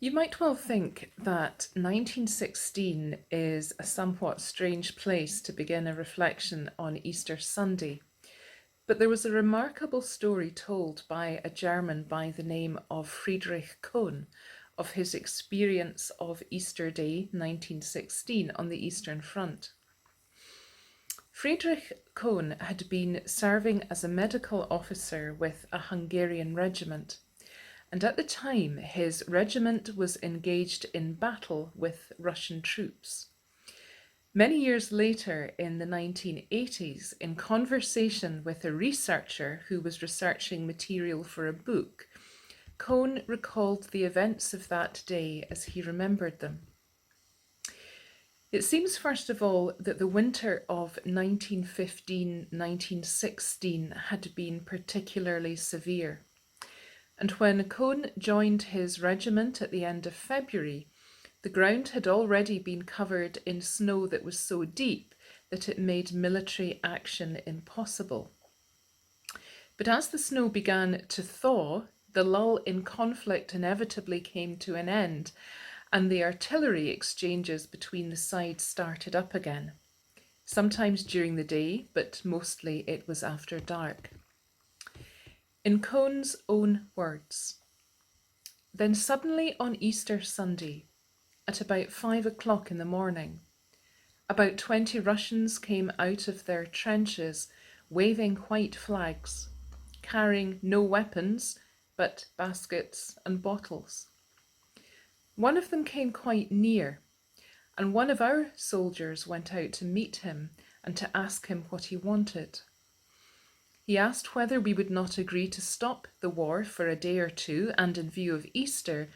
You might well think that 1916 is a somewhat strange place to begin a reflection on Easter Sunday, but there was a remarkable story told by a German by the name of Friedrich Kohn of his experience of Easter Day 1916 on the Eastern Front. Friedrich Kohn had been serving as a medical officer with a Hungarian regiment, and at the time his regiment was engaged in battle with Russian troops. Many years later, in the 1980s, in conversation with a researcher who was researching material for a book, Kohn recalled the events of that day as he remembered them. It seems, first of all, that the winter of 1915-1916 had been particularly severe. And when Kohn joined his regiment at the end of February, the ground had already been covered in snow that was so deep that it made military action impossible. But as the snow began to thaw, the lull in conflict inevitably came to an end, and the artillery exchanges between the sides started up again. Sometimes during the day, but mostly it was after dark. In Kohn's own words, "Then suddenly on Easter Sunday, at about 5 o'clock in the morning, about 20 Russians came out of their trenches waving white flags, carrying no weapons but baskets and bottles. One of them came quite near, and one of our soldiers went out to meet him and to ask him what he wanted. He asked whether we would not agree to stop the war for a day or two and, in view of Easter,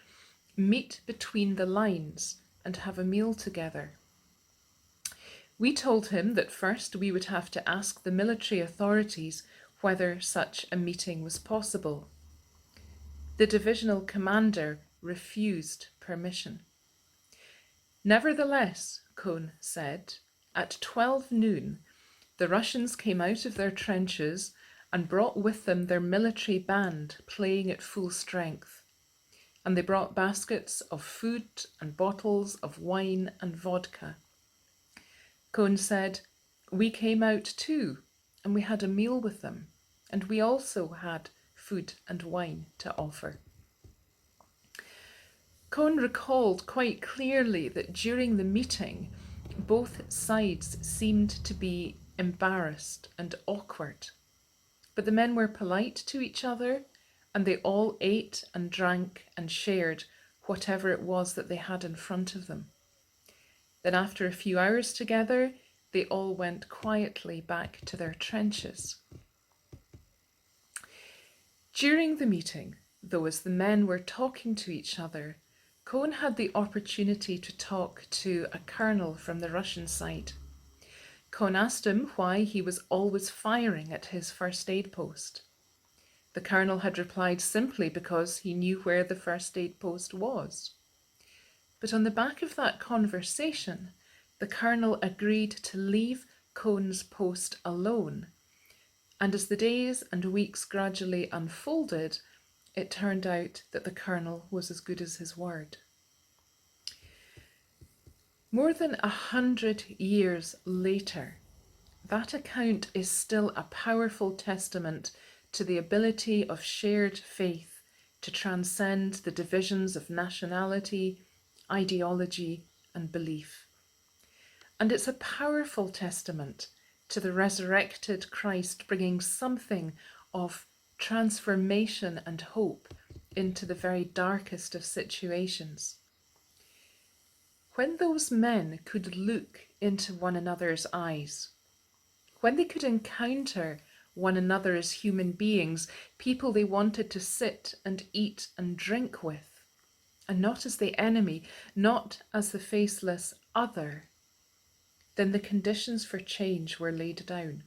meet between the lines and have a meal together. We told him that first we would have to ask the military authorities whether such a meeting was possible. The divisional commander refused permission. Nevertheless, Kohn said, at 12 noon, the Russians came out of their trenches and brought with them their military band playing at full strength. And they brought baskets of food and bottles of wine and vodka. Kohn said, we came out too, and we had a meal with them, and we also had food and wine to offer." Kohn recalled quite clearly that during the meeting, both sides seemed to be embarrassed and awkward. But the men were polite to each other, and they all ate and drank and shared whatever it was that they had in front of them. Then after a few hours together, they all went quietly back to their trenches. During the meeting, though, as the men were talking to each other, Kohn had the opportunity to talk to a colonel from the Russian side. Kohn asked him why he was always firing at his first aid post. The colonel had replied simply because he knew where the first aid post was. But on the back of that conversation, the colonel agreed to leave Kohn's post alone. And as the days and weeks gradually unfolded, it turned out that the colonel was as good as his word. More than 100 years later, that account is still a powerful testament to the ability of shared faith to transcend the divisions of nationality, ideology, and belief. And it's a powerful testament to the resurrected Christ bringing something of transformation and hope into the very darkest of situations. When those men could look into one another's eyes, when they could encounter one another as human beings, people they wanted to sit and eat and drink with, and not as the enemy, not as the faceless other, then the conditions for change were laid down.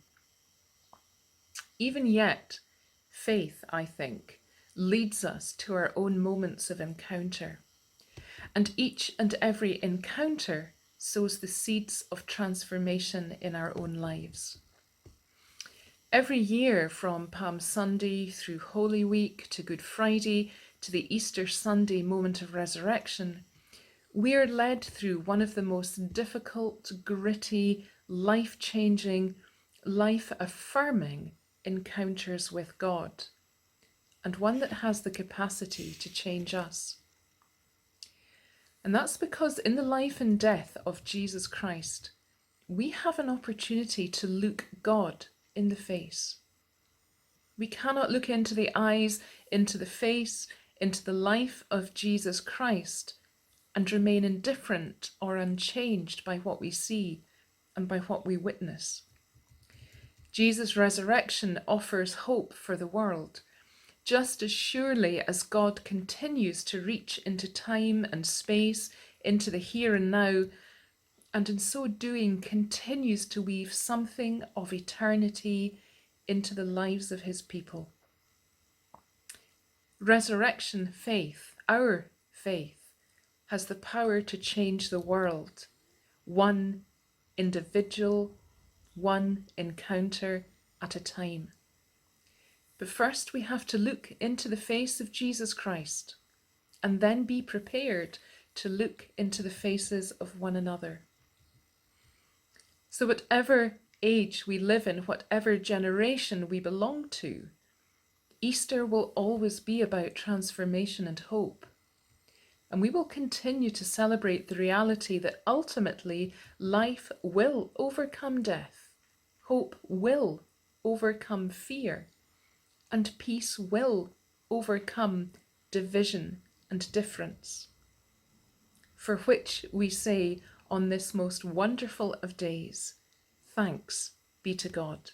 Even yet, faith, I think, leads us to our own moments of encounter. And each and every encounter sows the seeds of transformation in our own lives. Every year, from Palm Sunday through Holy Week to Good Friday to the Easter Sunday moment of resurrection, we are led through one of the most difficult, gritty, life-changing, life-affirming encounters with God, and one that has the capacity to change us. And that's because in the life and death of Jesus Christ, we have an opportunity to look God in the face. We cannot look into the eyes, into the face, into the life of Jesus Christ and remain indifferent or unchanged by what we see and by what we witness. Jesus' resurrection offers hope for the world, just as surely as God continues to reach into time and space, into the here and now, and in so doing continues to weave something of eternity into the lives of his people. Resurrection faith, our faith, has the power to change the world, one individual, one encounter at a time. But first we have to look into the face of Jesus Christ and then be prepared to look into the faces of one another. So whatever age we live in, whatever generation we belong to, Easter will always be about transformation and hope. And we will continue to celebrate the reality that ultimately life will overcome death, hope will overcome fear, and peace will overcome division and difference. For which we say on this most wonderful of days, thanks be to God.